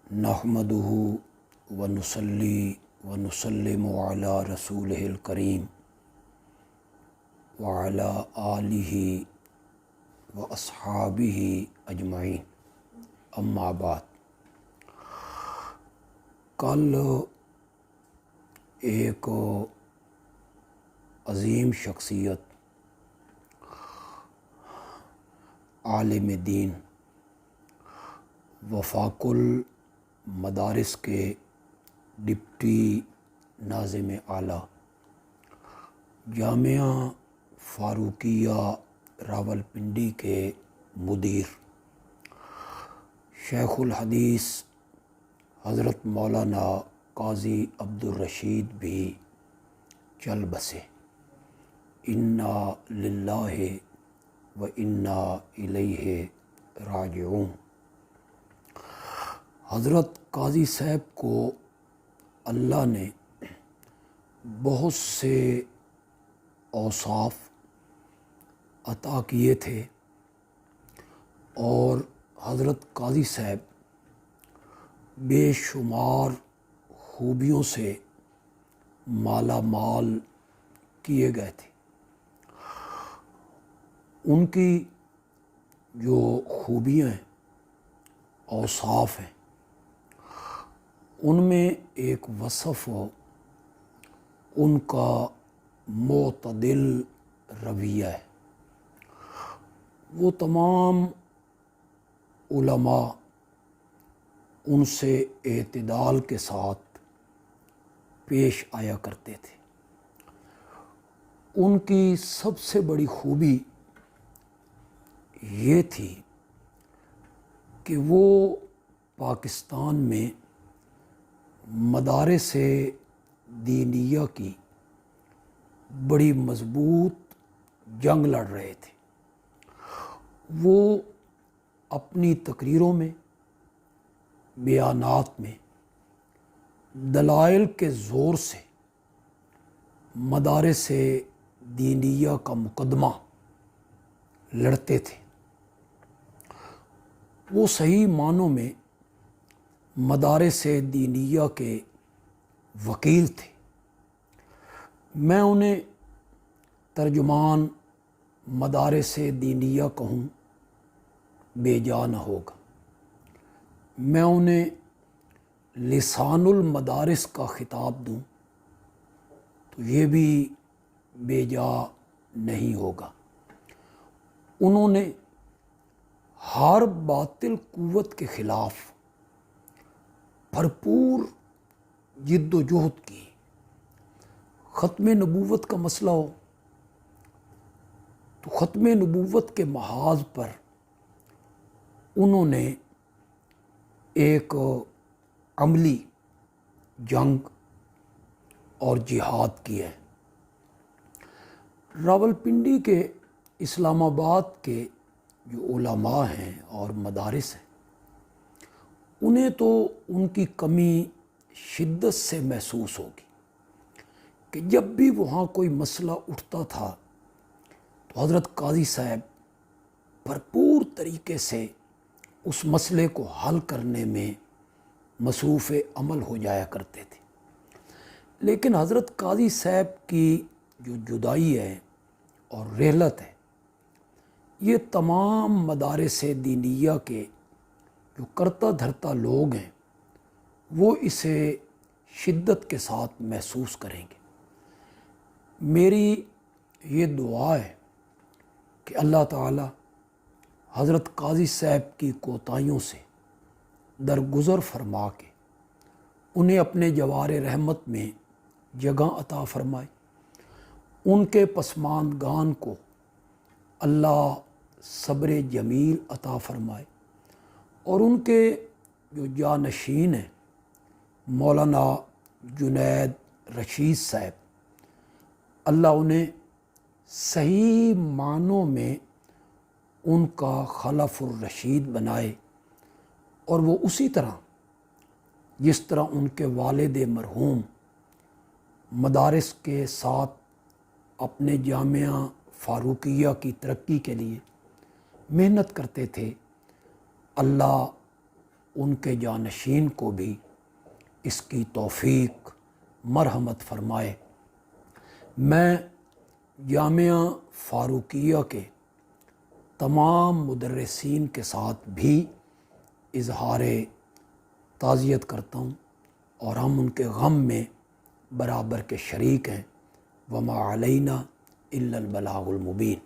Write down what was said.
نحمدہ ونصلی ونسلم علی رسولہ الکریم وعلی آلہ واصحابہ اجمعین، اما بعد۔ کل ایک عظیم شخصیت، عالم دین، وفاق المدارس کے ڈپٹی ناظم اعلیٰ، جامعہ فاروقیہ راولپنڈی کے مدیر، شیخ الحدیث حضرت مولانا قاضی عبدالرشید بھی چل بسے۔ انا للہ و انا الیہ راجعون۔ حضرت قاضی صاحب کو اللہ نے بہت سے اوصاف عطا کیے تھے، اور حضرت قاضی صاحب بے شمار خوبیوں سے مالا مال کیے گئے تھے۔ ان کی جو خوبیاں ہیں، اوصاف ہیں، ان میں ایک وصف ان کا معتدل رویہ ہے۔ وہ تمام علماء ان سے اعتدال کے ساتھ پیش آیا کرتے تھے۔ ان کی سب سے بڑی خوبی یہ تھی کہ وہ پاکستان میں مدارس دینیہ کی بڑی مضبوط جنگ لڑ رہے تھے۔ وہ اپنی تقریروں میں، بیانات میں دلائل کے زور سے مدارس دینیہ کا مقدمہ لڑتے تھے۔ وہ صحیح معنوں میں مدارس دینیہ کے وکیل تھے۔ میں انہیں ترجمان مدارس دینیہ کہوں بے جا نہ ہوگا، میں انہیں لسان المدارس کا خطاب دوں تو یہ بھی بے جا نہیں ہوگا۔ انہوں نے ہر باطل قوت کے خلاف بھرپور جد و جہد کی۔ ختم نبوت کا مسئلہ ہو تو ختم نبوت کے محاذ پر انہوں نے ایک عملی جنگ اور جہاد کی ہے۔ راولپنڈی کے، اسلام آباد کے جو علماء ہیں اور مدارس ہیں، انہیں تو ان کی کمی شدت سے محسوس ہوگی کہ جب بھی وہاں کوئی مسئلہ اٹھتا تھا تو حضرت قاضی صاحب بھرپور طریقے سے اس مسئلے کو حل کرنے میں مصروف عمل ہو جایا کرتے تھے۔ لیکن حضرت قاضی صاحب کی جو جدائی ہے اور رحلت ہے، یہ تمام مدارس دینیہ کے جو کرتا دھرتا لوگ ہیں وہ اسے شدت کے ساتھ محسوس کریں گے۔ میری یہ دعا ہے کہ اللہ تعالی حضرت قاضی صاحب کی کوتاہیوں سے درگزر فرما کے انہیں اپنے جوار رحمت میں جگہ عطا فرمائے۔ ان کے پسماندگان کو اللہ صبر جمیل عطا فرمائے، اور ان کے جو جانشین ہیں مولانا جنید رشید صاحب، اللہ انہیں صحیح معنوں میں ان کا خلف الرشید بنائے، اور وہ اسی طرح جس طرح ان کے والد مرحوم مدارس کے ساتھ اپنے جامعہ فاروقیہ کی ترقی کے لیے محنت کرتے تھے، اللہ ان کے جانشین کو بھی اس کی توفیق مرحمت فرمائے۔ میں جامعہ فاروقیہ کے تمام مدرسین کے ساتھ بھی اظہار تعزیت کرتا ہوں، اور ہم ان کے غم میں برابر کے شریک ہیں۔ وما علینا الا البلاغ المبین۔